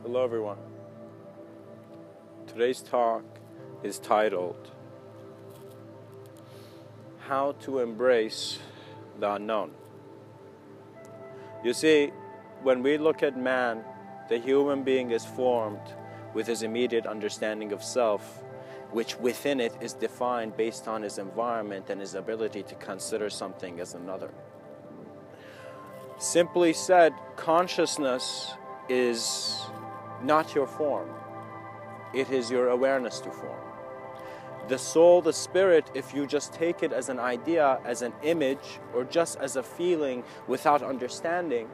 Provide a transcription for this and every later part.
Hello everyone. Today's talk is titled How to Embrace the Unknown. You see, when we look at man, the human being is formed with his immediate understanding of self, which within it is defined based on his environment and his ability to consider something as another. Simply said, consciousness is not your form. It is your awareness to form. The soul, the spirit, if you just take it as an idea, as an image, or just as a feeling without understanding,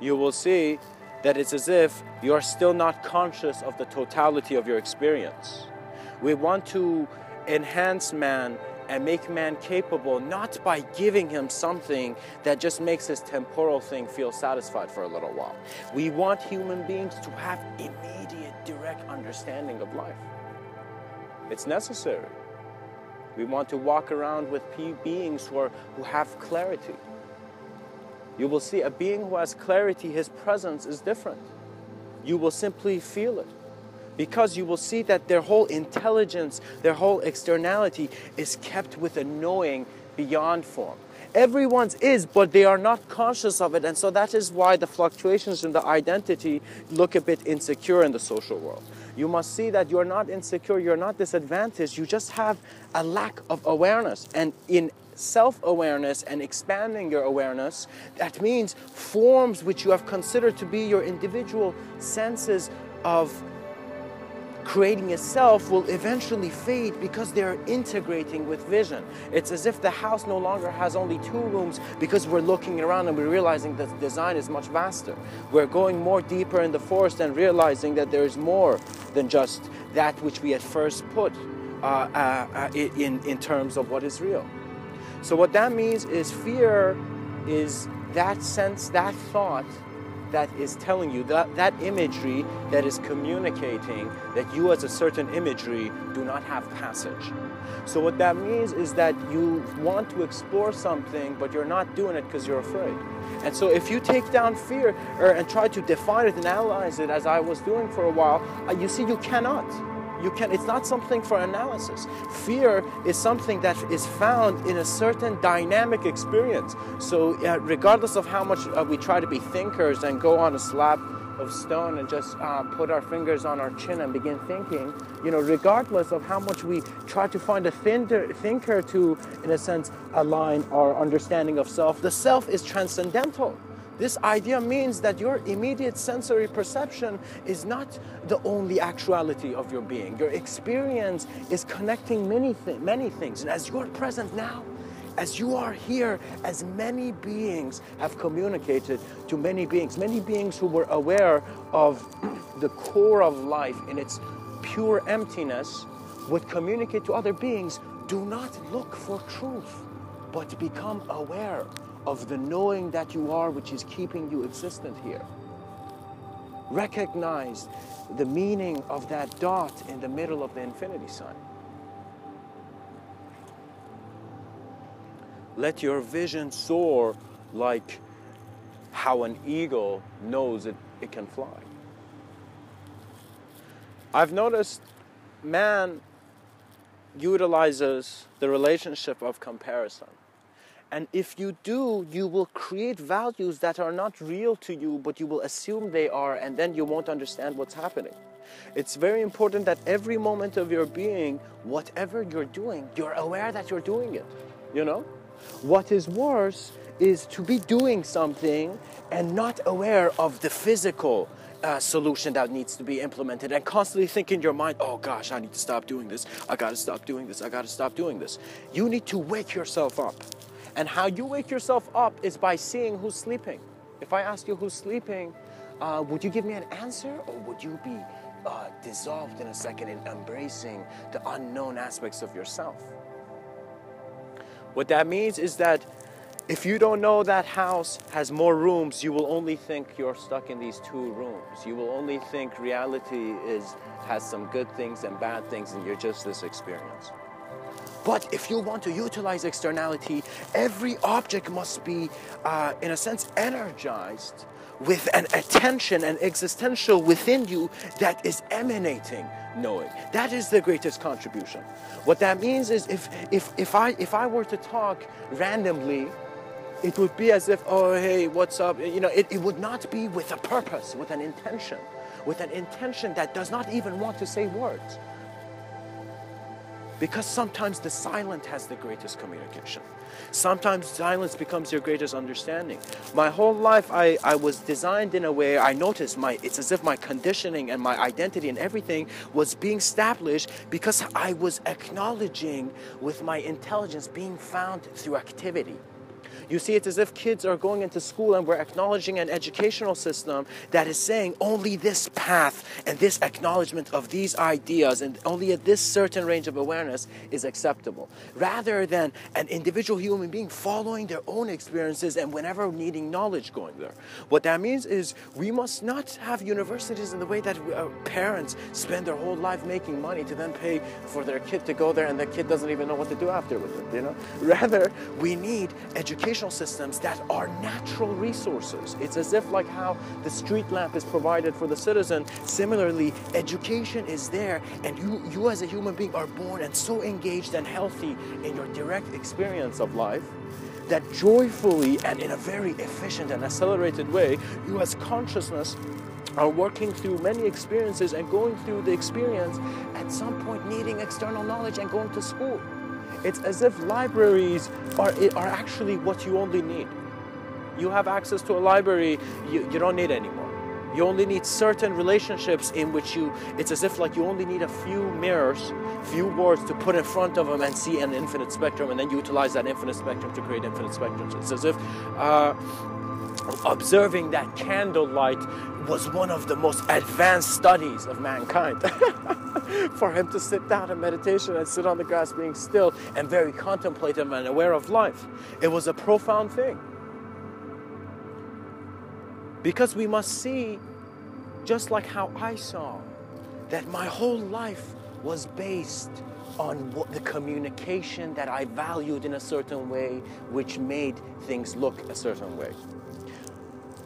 you will see that it's as if you're still not conscious of the totality of your experience. We want to enhance man and make man capable, not by giving him something that just makes his temporal thing feel satisfied for a little while. We want human beings to have immediate, direct understanding of life. It's necessary. We want to walk around with beings who have clarity. You will see a being who has clarity, his presence is different. You will simply feel it. Because you will see that their whole intelligence, their whole externality is kept with a knowing beyond form. Everyone's is, but they are not conscious of it, and so that is why the fluctuations in the identity look a bit insecure in the social world. You must see that you're not insecure, you're not disadvantaged, you just have a lack of awareness. And in self-awareness and expanding your awareness, that means forms which you have considered to be your individual senses of creating a self will eventually fade because they're integrating with vision. It's as if the house no longer has only 2 rooms because we're looking around and we're realizing that the design is much vaster. We're going more deeper in the forest and realizing that there is more than just that which we at first put in terms of what is real. So what that means is fear is that sense, that thought that is telling you, that imagery that is communicating that you as a certain imagery do not have passage. So what that means is that you want to explore something, but you're not doing it because you're afraid. And so if you take down fear and try to define it and analyze it, as I was doing for a while, you see you cannot. It's not something for analysis. Fear is something that is found in a certain dynamic experience. So regardless of how much we try to be thinkers and go on a slab of stone and just put our fingers on our chin and begin thinking, regardless of how much we try to find a thinker to, in a sense, align our understanding of self, the self is transcendental. This idea means that your immediate sensory perception is not the only actuality of your being. Your experience is connecting many things. And as you are present now, as you are here, as many beings have communicated to many beings who were aware of the core of life in its pure emptiness, would communicate to other beings, do not look for truth, but become aware of the knowing that you are, which is keeping you existent here. Recognize the meaning of that dot in the middle of the infinity sign. Let your vision soar like how an eagle knows it can fly. I've noticed man utilizes the relationship of comparison. And if you do, you will create values that are not real to you, but you will assume they are, and then you won't understand what's happening. It's very important that every moment of your being, whatever you're doing, you're aware that you're doing it, What is worse is to be doing something and not aware of the physical solution that needs to be implemented and constantly think in your mind, oh gosh, I need to stop doing this. I got to stop doing this. I got to stop doing this. You need to wake yourself up. And how you wake yourself up is by seeing who's sleeping. If I ask you who's sleeping, would you give me an answer, or would you be dissolved in a second in embracing the unknown aspects of yourself? What that means is that if you don't know that house has more rooms, you will only think you're stuck in these 2 rooms. You will only think reality has some good things and bad things, and you're just this experience. But if you want to utilize externality, every object must be, in a sense, energized with an attention and existential within you that is emanating knowing. That is the greatest contribution. What that means is if I were to talk randomly, it would be as if, oh, hey, what's up? You know, it would not be with a purpose, with an intention that does not even want to say words. Because sometimes the silent has the greatest communication. Sometimes silence becomes your greatest understanding. My whole life, I was designed in a way, I noticed it's as if my conditioning and my identity and everything was being established because I was acknowledging with my intelligence being found through activity. You see, it's as if kids are going into school and we're acknowledging an educational system that is saying only this path and this acknowledgement of these ideas and only at this certain range of awareness is acceptable. Rather than an individual human being following their own experiences and whenever needing knowledge going there. What that means is we must not have universities in the way that parents spend their whole life making money to then pay for their kid to go there and the kid doesn't even know what to do after with it, you know? Rather, we need educational systems that are natural resources. It's as if like how the street lamp is provided for the citizen. Similarly, education is there and you as a human being are born and so engaged and healthy in your direct experience of life that joyfully and in a very efficient and accelerated way, you as consciousness are working through many experiences and going through the experience at some point needing external knowledge and going to school. It's as if libraries are actually what you only need. You have access to a library, you don't need anymore. You only need certain relationships in which it's as if like you only need a few mirrors, few words to put in front of them and see an infinite spectrum and then utilize that infinite spectrum to create infinite spectrums. It's as if observing that candlelight was one of the most advanced studies of mankind. For him to sit down in meditation and sit on the grass being still and very contemplative and aware of life. It was a profound thing. Because we must see, just like how I saw, that my whole life was based on the communication that I valued in a certain way, which made things look a certain way.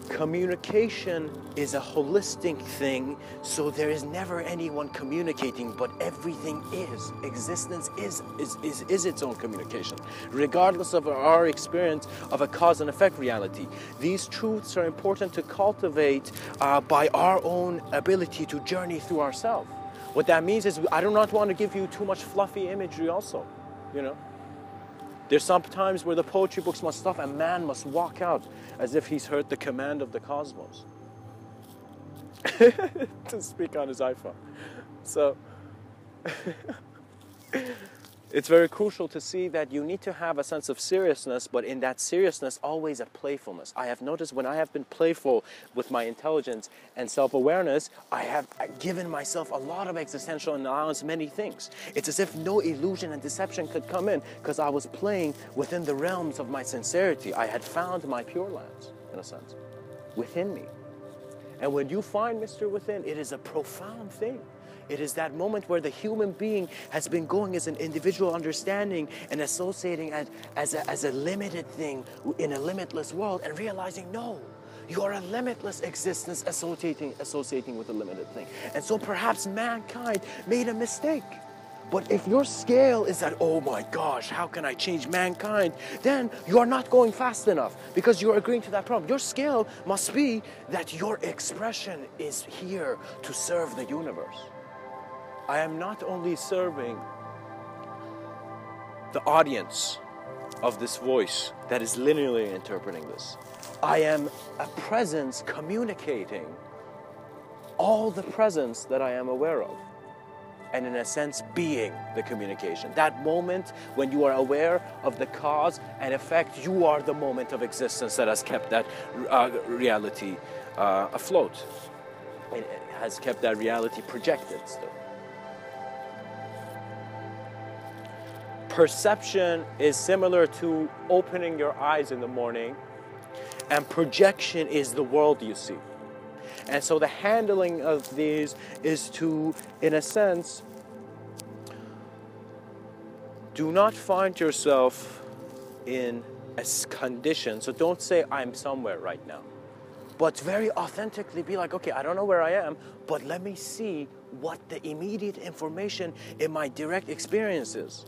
Communication is a holistic thing, so there is never anyone communicating, but everything is. Existence is its own communication, regardless of our experience of a cause and effect reality. These truths are important to cultivate by our own ability to journey through ourselves. What that means is I do not want to give you too much fluffy imagery also, you know. There's some times where the poetry books must stop and man must walk out as if he's heard the command of the cosmos to speak on his iPhone. So it's very crucial to see that you need to have a sense of seriousness, but in that seriousness, always a playfulness. I have noticed when I have been playful with my intelligence and self-awareness, I have given myself a lot of existential and allowance many things. It's as if no illusion and deception could come in because I was playing within the realms of my sincerity. I had found my Pure Lands, in a sense, within me. And when you find Mr. Within, it is a profound thing. It is that moment where the human being has been going as an individual understanding and associating as a limited thing in a limitless world and realizing, no, you are a limitless existence associating with a limited thing. And so perhaps mankind made a mistake. But if your scale is that, oh my gosh, how can I change mankind? Then you are not going fast enough because you're agreeing to that problem. Your scale must be that your expression is here to serve the universe. I am not only serving the audience of this voice that is linearly interpreting this. I am a presence communicating all the presence that I am aware of. And in a sense, being the communication. That moment when you are aware of the cause and effect, you are the moment of existence that has kept that reality afloat. It has kept that reality projected still. Perception is similar to opening your eyes in the morning, and projection is the world you see. And so the handling of these is to, in a sense, do not find yourself in a condition. So don't say, I'm somewhere right now. But very authentically be like, okay, I don't know where I am, but let me see what the immediate information in my direct experience is.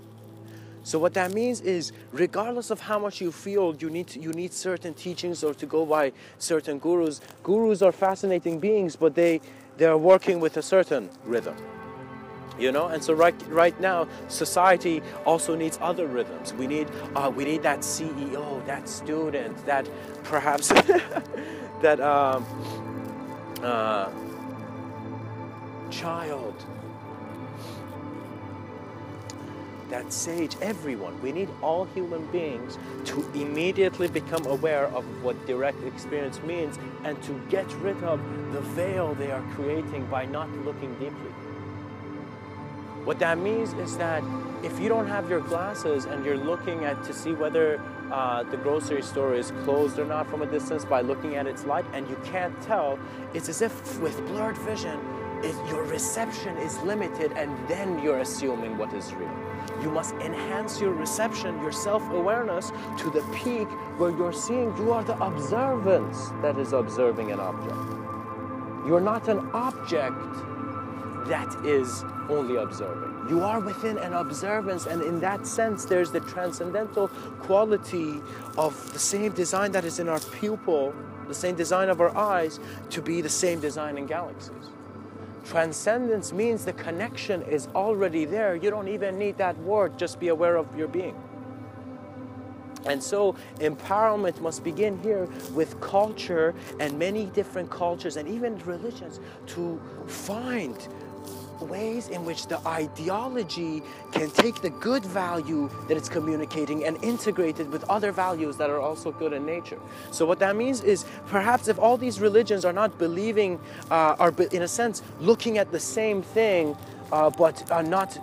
So what that means is, regardless of how much you feel you need certain teachings or to go by certain gurus. Gurus are fascinating beings, but they're working with a certain rhythm. You know, and so right now, society also needs other rhythms. We need that CEO, that student, that perhaps that child, that sage, everyone. We need all human beings to immediately become aware of what direct experience means and to get rid of the veil they are creating by not looking deeply. What that means is that if you don't have your glasses and you're looking at to see whether the grocery store is closed or not from a distance by looking at its light, and you can't tell, it's as if with blurred vision, your reception is limited, and then you're assuming what is real. You must enhance your reception, your self-awareness to the peak where you're seeing you are the observance that is observing an object. You're not an object that is only observing. You are within an observance, and in that sense there's the transcendental quality of the same design that is in our pupil, the same design of our eyes, to be the same design in galaxies. Transcendence means the connection is already there. You don't even need that word, just be aware of your being. And so empowerment must begin here with culture and many different cultures and even religions to find ways in which the ideology can take the good value that it's communicating and integrate it with other values that are also good in nature. So what that means is, perhaps if all these religions are not believing, are in a sense looking at the same thing, but are not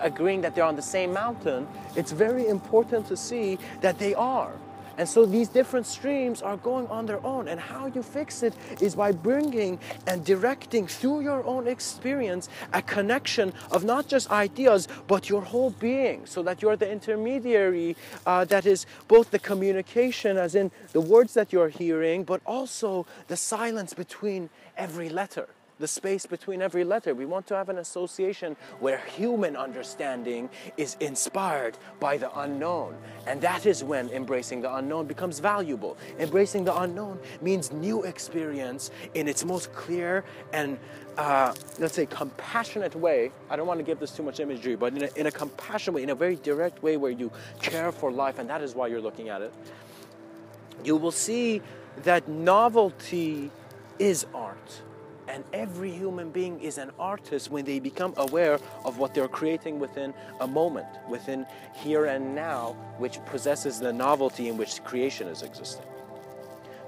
agreeing that they're on the same mountain, it's very important to see that they are. And so these different streams are going on their own. And how you fix it is by bringing and directing through your own experience a connection of not just ideas, but your whole being, so that you're the intermediary that is both the communication, as in the words that you're hearing, but also the silence between every letter. The space between every letter. We want to have an association where human understanding is inspired by the unknown. And that is when embracing the unknown becomes valuable. Embracing the unknown means new experience in its most clear and, let's say, compassionate way. I don't want to give this too much imagery, but in a compassionate way, in a very direct way where you care for life, and that is why you're looking at it. You will see that novelty is art. And every human being is an artist when they become aware of what they're creating within a moment, within here and now, which possesses the novelty in which creation is existing.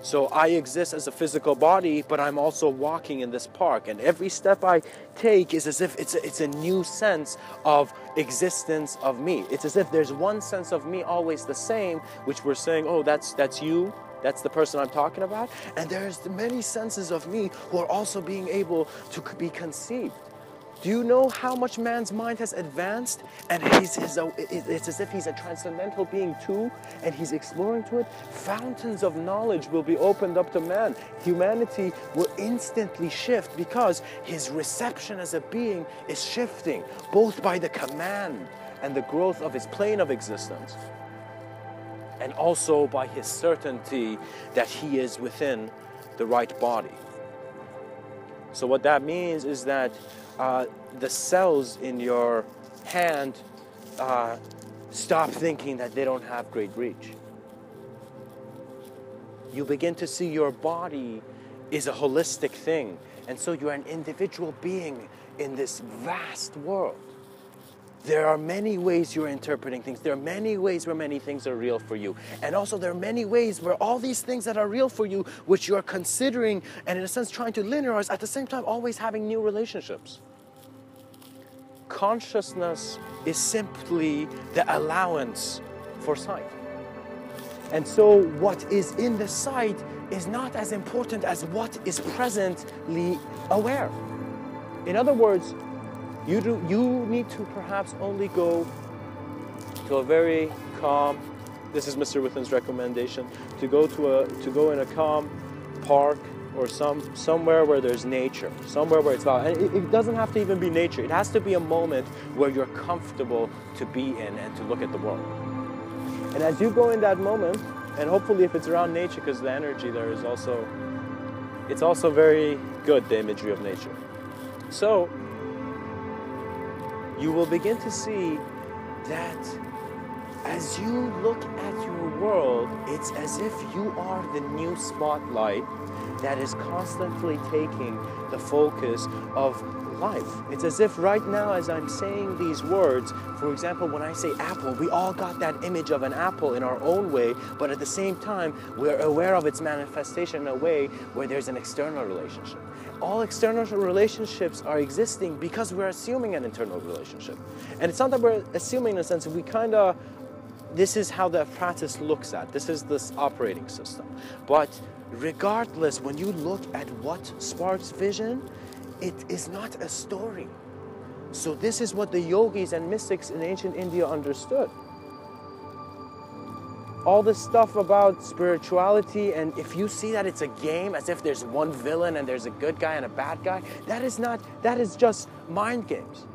So I exist as a physical body, but I'm also walking in this park, and every step I take is as if it's a new sense of existence of me. It's as if there's one sense of me always the same, which we're saying, oh, that's you. That's the person I'm talking about. And there's many senses of me who are also being able to be conceived. Do you know how much man's mind has advanced? And it's as if he's a transcendental being too, and he's exploring to it. Fountains of knowledge will be opened up to man. Humanity will instantly shift because his reception as a being is shifting, both by the command and the growth of his plane of existence, and also by his certainty that he is within the right body. So what that means is that the cells in your hand stop thinking that they don't have great reach. You begin to see your body is a holistic thing, and so you're an individual being in this vast world. There are many ways you're interpreting things. There are many ways where many things are real for you. And also there are many ways where all these things that are real for you, which you're considering and in a sense trying to linearize, at the same time always having new relationships. Consciousness is simply the allowance for sight. And so what is in the sight is not as important as what is presently aware. In other words, you need to perhaps only go to a very calm, this is Mr. Within's recommendation, to go in a calm park or somewhere where there's nature, somewhere where it's valid. And it doesn't have to even be nature. It has to be a moment where you're comfortable to be in and to look at the world. And as you go in that moment, and hopefully if it's around nature, because the energy there is also, it's also very good, the imagery of nature. So you will begin to see that as you look at your world, it's as if you are the new spotlight that is constantly taking the focus of life. It's as if right now, as I'm saying these words, for example, when I say apple, we all got that image of an apple in our own way, but at the same time, we're aware of its manifestation in a way where there's an external relationship. All external relationships are existing because we're assuming an internal relationship. And it's not that we're assuming in a sense, this is how the apparatus looks at. This is this operating system. But regardless, when you look at what sparks vision, it is not a story. So this is what the yogis and mystics in ancient India understood. All this stuff about spirituality, and if you see that it's a game, as if there's one villain and there's a good guy and a bad guy, that is just mind games.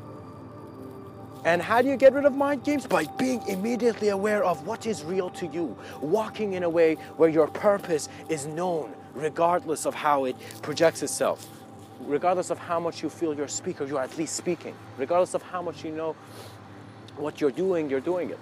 And how do you get rid of mind games? By being immediately aware of what is real to you, walking in a way where your purpose is known, regardless of how it projects itself, regardless of how much you feel you're a speaker, you're at least speaking, regardless of how much you know what you're doing it.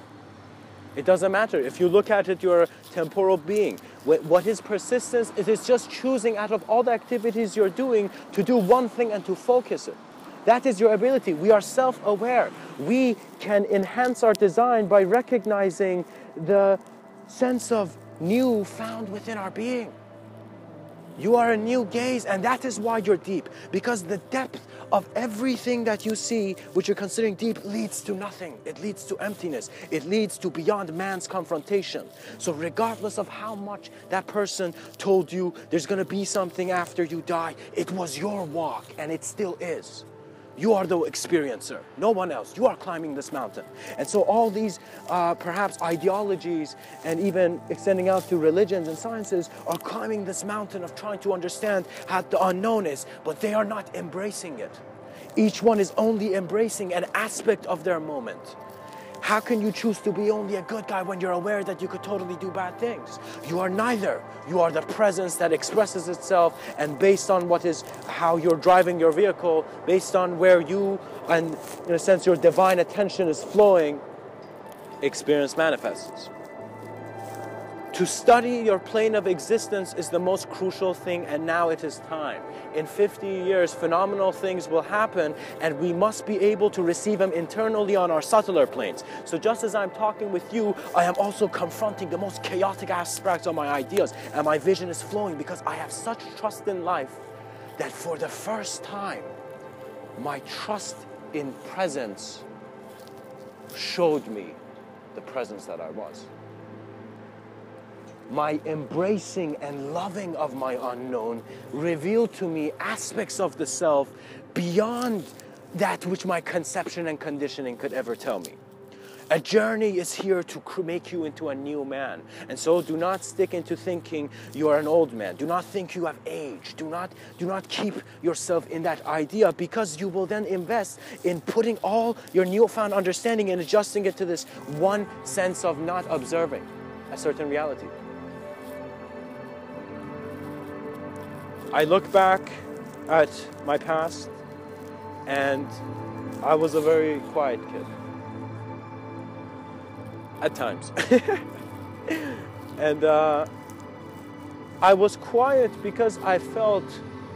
It doesn't matter. If you look at it, you're a temporal being. What is persistence? It is just choosing out of all the activities you're doing to do one thing and to focus it. That is your ability. We are self-aware. We can enhance our design by recognizing the sense of new found within our being. You are a new gaze, and that is why you're deep. Because the depth of everything that you see, which you're considering deep, leads to nothing. It leads to emptiness. It leads to beyond man's confrontation. So regardless of how much that person told you there's going to be something after you die, it was your walk, and it still is. You are the experiencer, no one else. You are climbing this mountain. And so all these perhaps ideologies and even extending out to religions and sciences are climbing this mountain of trying to understand how the unknown is, but they are not embracing it. Each one is only embracing an aspect of their moment. How can you choose to be only a good guy when you're aware that you could totally do bad things? You are neither. You are the presence that expresses itself, and based on how you're driving your vehicle, based on where you, and in a sense your divine attention is flowing, experience manifests. To study your plane of existence is the most crucial thing, and now it is time. In 50 years, phenomenal things will happen, and we must be able to receive them internally on our subtler planes. So just as I'm talking with you, I am also confronting the most chaotic aspects of my ideas, and my vision is flowing because I have such trust in life that for the first time, my trust in presence showed me the presence that I was. My embracing and loving of my unknown revealed to me aspects of the self beyond that which my conception and conditioning could ever tell me. A journey is here to make you into a new man. And so do not stick into thinking you are an old man. Do not think you have aged. Do not keep yourself in that idea, because you will then invest in putting all your newfound understanding and adjusting it to this one sense of not observing a certain reality. I look back at my past, and I was a very quiet kid. At times. And I was quiet because I felt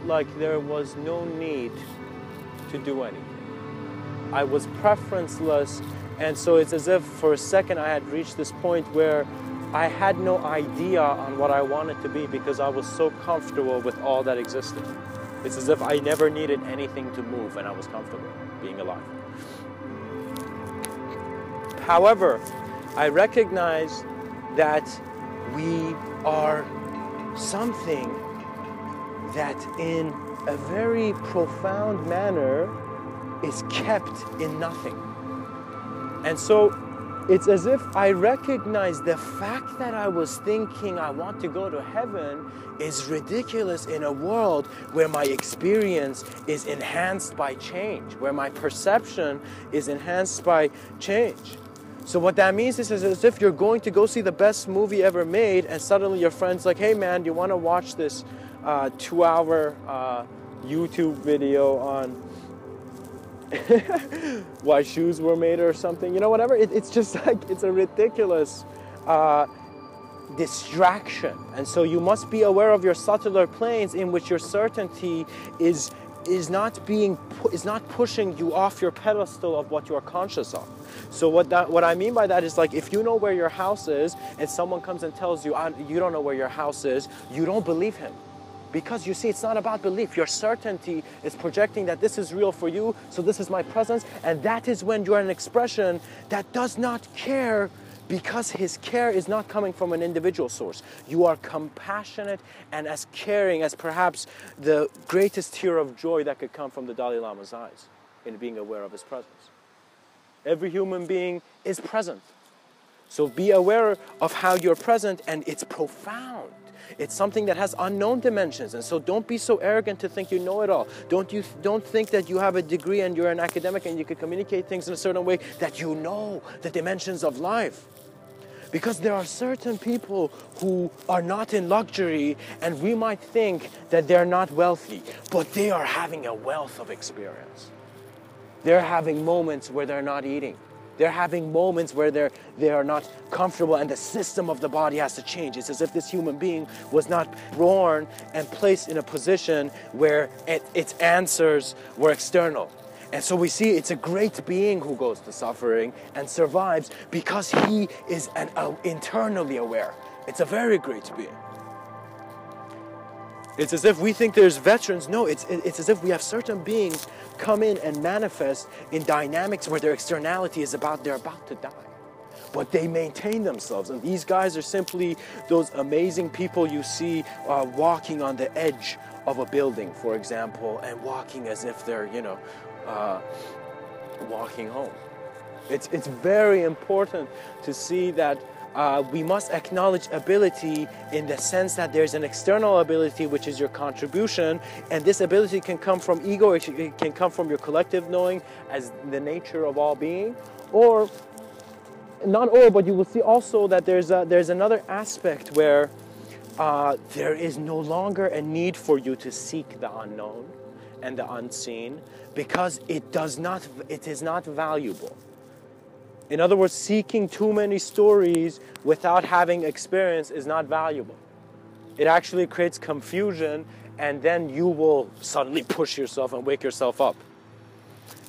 like there was no need to do anything. I was preferenceless, and so it's as if for a second I had reached this point where I had no idea on what I wanted to be because I was so comfortable with all that existed. It's as if I never needed anything to move and I was comfortable being alive. However, I recognize that we are something that in a very profound manner is kept in nothing. And so it's as if I recognize the fact that I was thinking I want to go to heaven is ridiculous in a world where my experience is enhanced by change, where my perception is enhanced by change. So what that means is as if you're going to go see the best movie ever made, and suddenly your friend's like, hey man, do you want to watch this 2-hour YouTube video on why shoes were made or something, you know, whatever. It's just like, it's a ridiculous distraction. And so you must be aware of your subtler planes in which your certainty is not pushing you off your pedestal of what you are conscious of. So what I mean by that is, like, if you know where your house is and someone comes and tells you you don't know where your house is, you don't believe him. Because you see, it's not about belief. Your certainty is projecting that this is real for you, so this is my presence, and that is when you are an expression that does not care, because his care is not coming from an individual source. You are compassionate and as caring as perhaps the greatest tear of joy that could come from the Dalai Lama's eyes in being aware of his presence. Every human being is present. So be aware of how you're present, and it's profound. It's something that has unknown dimensions, and so don't be so arrogant to think you know it all. Don't think that you have a degree and you're an academic and you can communicate things in a certain way that you know the dimensions of life. Because there are certain people who are not in luxury, and we might think that they're not wealthy, but they are having a wealth of experience. They're having moments where they're not eating. They're having moments where they are not comfortable, and the system of the body has to change. It's as if this human being was not born and placed in a position where its answers were external. And so we see it's a great being who goes to suffering and survives because he is internally aware. It's a very great being. It's as if we think there's veterans. No, it's as if we have certain beings come in and manifest in dynamics where their externality is they're about to die. But they maintain themselves. And these guys are simply those amazing people you see walking on the edge of a building, for example, and walking as if they're, walking home. It's very important to see that we must acknowledge ability in the sense that there's an external ability, which is your contribution, and this ability can come from ego, it can come from your collective knowing as the nature of all being, or not all, but you will see also that there's another aspect where there is no longer a need for you to seek the unknown and the unseen, because it is not valuable. In other words, seeking too many stories without having experience is not valuable. It actually creates confusion, and then you will suddenly push yourself and wake yourself up.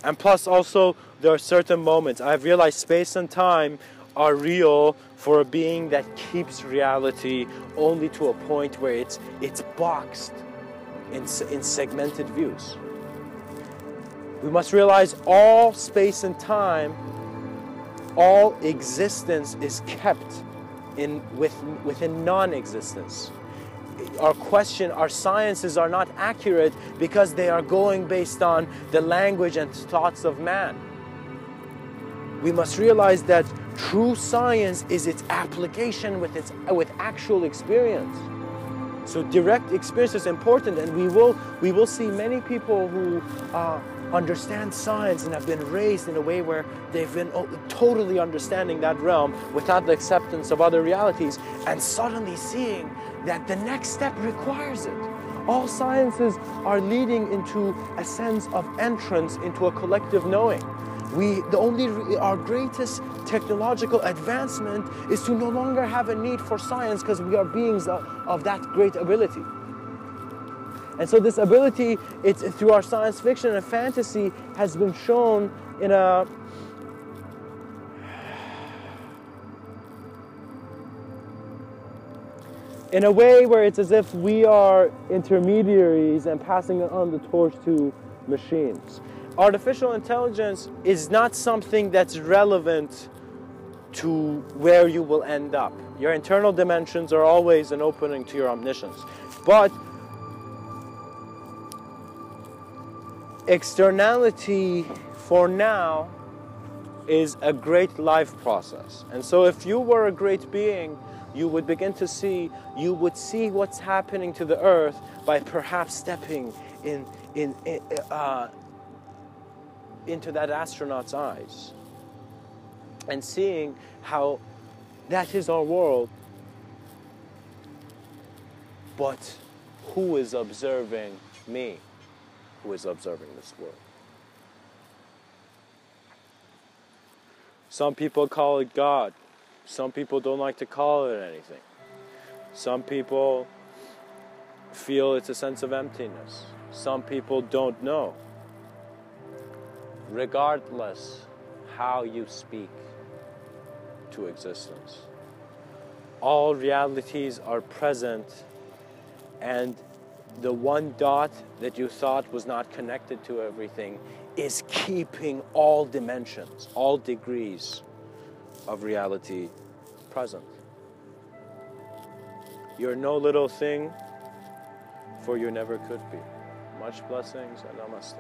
And plus also, there are certain moments. I've realized space and time are real for a being that keeps reality only to a point where it's boxed in segmented views. We must realize all space and time, all existence is kept within non-existence. Our sciences are not accurate because they are going based on the language and thoughts of man. We must realize that true science is its application with actual experience. So direct experience is important, and we will see many people who understand science and have been raised in a way where they've been totally understanding that realm without the acceptance of other realities, and suddenly seeing that the next step requires it. All sciences are leading into a sense of entrance into a collective knowing. Our greatest technological advancement is to no longer have a need for science, because we are beings of that great ability. And so this ability, it's through our science fiction and fantasy, has been shown in a way where it's as if we are intermediaries and passing on the torch to machines. Artificial intelligence is not something that's relevant to where you will end up. Your internal dimensions are always an opening to your omniscience. But externality, for now, is a great life process. And so if you were a great being, you would begin to see, you would see what's happening to the earth by perhaps stepping into that astronaut's eyes and seeing how that is our world, but who is observing me? Who is observing this world? Some people call it God. Some people don't like to call it anything. Some people feel it's a sense of emptiness. Some people don't know. Regardless how you speak to existence, all realities are present, and the one dot that you thought was not connected to everything is keeping all dimensions, all degrees of reality present. You're no little thing, for you never could be. Much blessings and namaste.